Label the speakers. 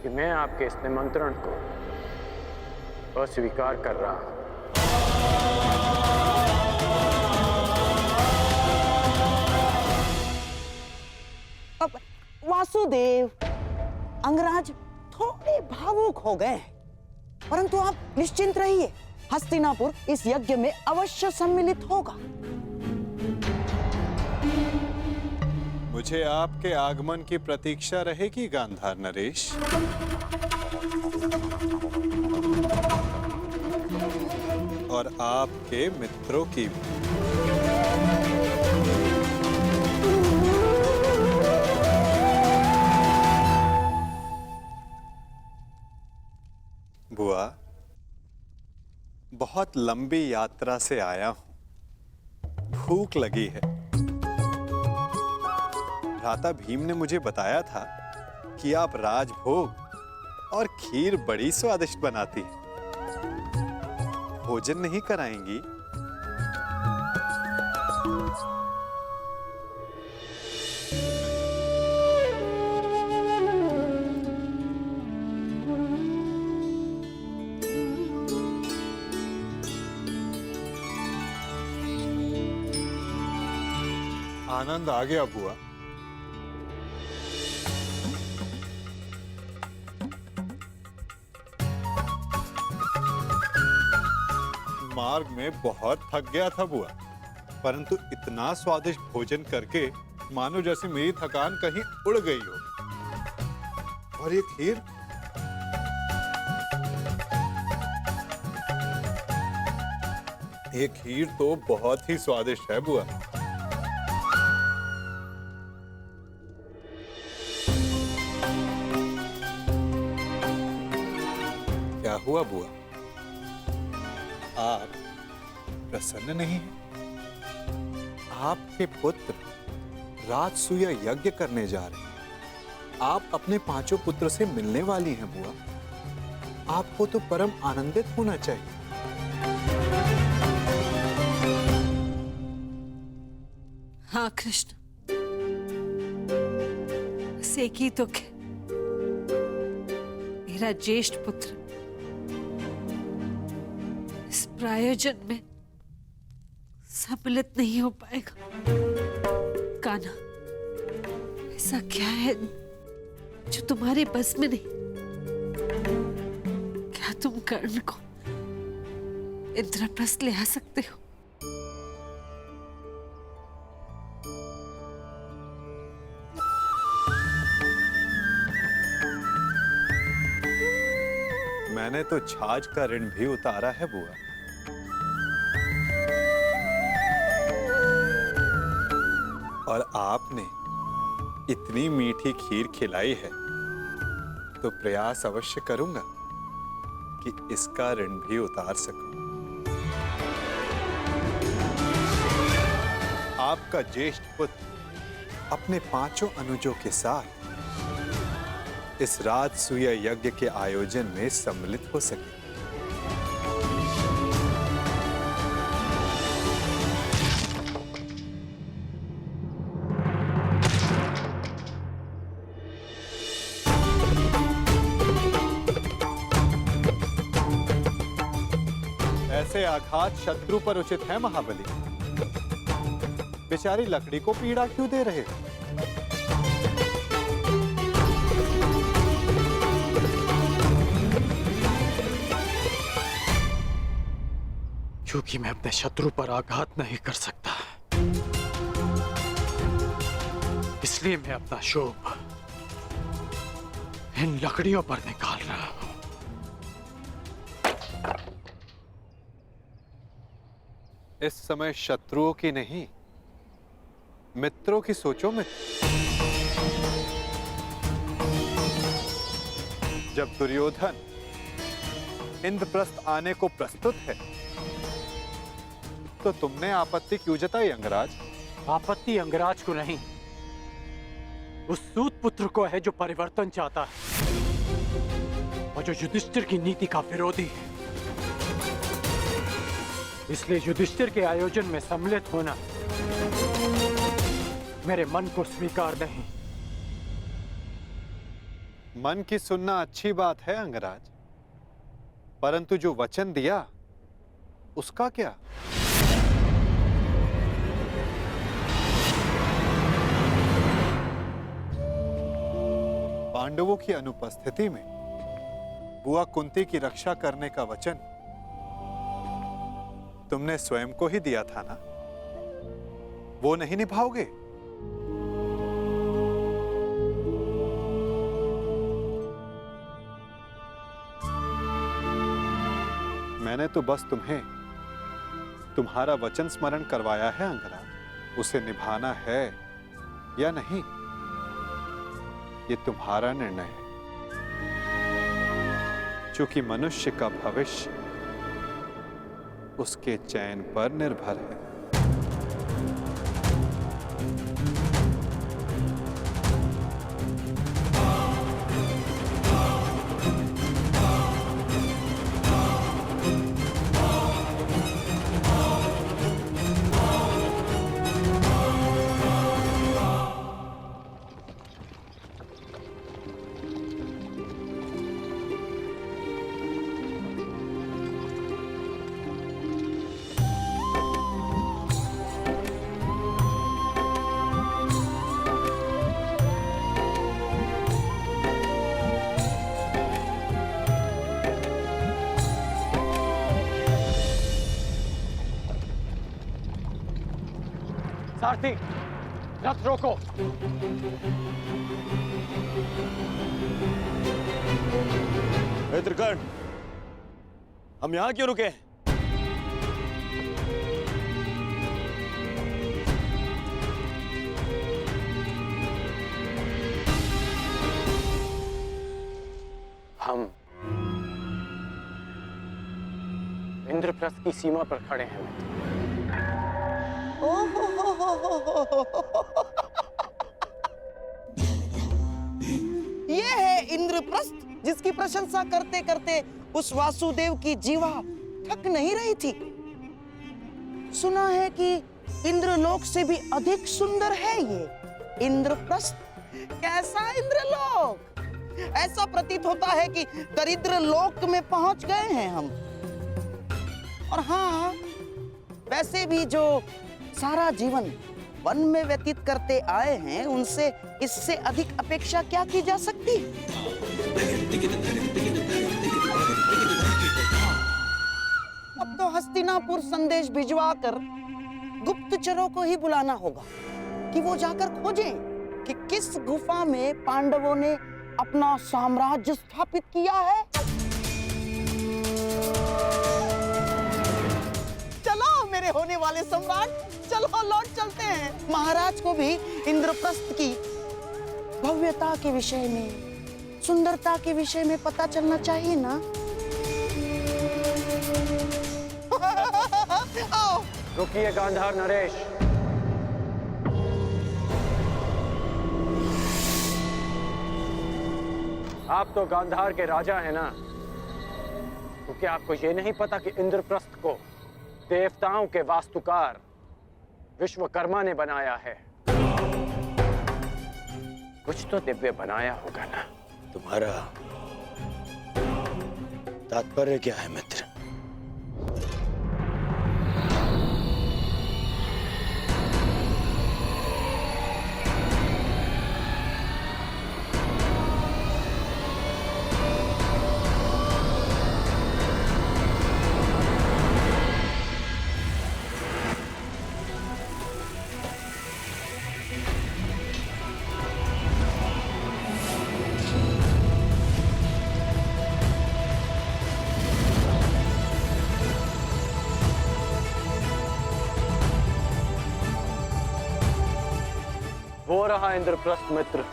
Speaker 1: कि मैं आपके इस निमंत्रण को अस्वीकार कर रहा हूं।
Speaker 2: अब वासुदेव, अंगराज थोड़े भावुक हो गए, परंतु आप निश्चिंत रहिए, हस्तिनापुर इस यज्ञ में अवश्य सम्मिलित होगा।
Speaker 3: मुझे आपके आगमन की प्रतीक्षा रहेगी गांधार नरेश। और आपके मित्रों की भी। बुआ, बहुत लंबी यात्रा से आया हूं, भूख लगी है। भ्राता भीम ने मुझे बताया था कि आप राजभोग और खीर बड़ी स्वादिष्ट बनाती हैं। भोजन नहीं कराएंगी? आनंद आ गया बुआ। मार्ग में बहुत थक गया था बुआ, परंतु इतना स्वादिष्ट भोजन करके मानो जैसे मेरी थकान कहीं उड़ गई हो। और ये खीर, ये खीर तो बहुत ही स्वादिष्ट है बुआ। क्या हुआ बुआ? आप प्रसन्न नहीं हैं? आपके पुत्र राजसूय यज्ञ करने जा रहे हैं। आप अपने पांचों पुत्र से मिलने वाली हैं बुआ। आपको तो परम आनंदित होना चाहिए।
Speaker 4: हाँ कृष्ण, बस एक ही दुख है, मेरा ज्येष्ठ पुत्र इस प्रायोजन में सम्मिलित नहीं हो पाएगा। कान्हा, ऐसा क्या है जो तुम्हारे बस में नहीं? क्या तुम कर्ण को इंद्रप्रस्थ ले आ सकते हो?
Speaker 3: मैंने तो छाछ का ऋण भी उतारा है बुआ। और आपने इतनी मीठी खीर खिलाई है तो प्रयास अवश्य करूंगा कि इसका ऋण भी उतार सकूं। आपका ज्येष्ठ पुत्र अपने पांचों अनुजों के साथ इस राजसूय यज्ञ के आयोजन में सम्मिलित हो सके। ऐसे आघात शत्रु पर उचित है महाबली। बेचारी लकड़ी को पीड़ा क्यों दे रहे हो?
Speaker 1: क्योंकि मैं अपने शत्रु पर आघात नहीं कर सकता, इसलिए मैं अपना शोभ इन लकड़ियों पर निकाल रहा हूं।
Speaker 3: इस समय शत्रुओं की नहीं, मित्रों की सोचो में। जब दुर्योधन इंद्रप्रस्थ आने को प्रस्तुत है तो तुमने आपत्ति क्यों जताई अंगराज?
Speaker 1: आपत्ति अंगराज को नहीं, उस सूत पुत्र को है जो परिवर्तन चाहता है और जो युधिष्ठिर की नीति का विरोधी है। इसलिए युधिष्ठिर के आयोजन में सम्मिलित होना मेरे मन को स्वीकार नहीं।
Speaker 3: मन की सुनना अच्छी बात है अंगराज, परंतु जो वचन दिया उसका क्या? पांडवों की अनुपस्थिति में बुआ कुंती की रक्षा करने का वचन तुमने स्वयं को ही दिया था ना, वो नहीं निभाओगे? मैंने तो बस तुम्हें तुम्हारा वचन स्मरण करवाया है अंगराज, उसे निभाना है या नहीं ये तुम्हारा निर्णय है। क्योंकि मनुष्य का भविष्य उसके चयन पर निर्भर है।
Speaker 1: सारथी, रथ रोको।
Speaker 5: त्रिकर्ण, हम यहां क्यों रुके?
Speaker 1: हम इंद्रप्रस्थ की सीमा पर खड़े हैं।
Speaker 2: ये है इंद्रप्रस्थ, जिसकी प्रशंसा करते करते उस वासुदेव की जीवा थक नहीं रही थी। सुना है कि इंद्रलोक से भी अधिक सुंदर है ये इंद्रप्रस्थ। कैसा इंद्रलोक! ऐसा प्रतीत होता है कि दरिद्र लोक में पहुंच गए हैं हम। और हाँ, वैसे भी जो सारा जीवन वन में व्यतीत करते आए हैं, उनसे इससे अधिक अपेक्षा क्या की जा सकती? अब तो हस्तिनापुर संदेश भिजवाकर गुप्तचरों को ही बुलाना होगा कि वो जाकर खोजें कि किस गुफा में पांडवों ने अपना साम्राज्य स्थापित किया है। चलो मेरे होने वाले सम्राट, चलो लौट चलते हैं। महाराज को भी इंद्रप्रस्थ की भव्यता के विषय में, सुंदरता के विषय में पता चलना चाहिए ना। आओ।
Speaker 1: रुकिए गांधार नरेश। आप तो गांधार के राजा हैं ना, तो क्या आपको ये नहीं पता कि इंद्रप्रस्थ को देवताओं के वास्तुकार विश्वकर्मा ने बनाया है? कुछ तो दिव्य बनाया होगा ना।
Speaker 5: तुम्हारा तात्पर्य क्या है मित्र?
Speaker 1: वो रहा इंद्रप्रस्थ मित्र।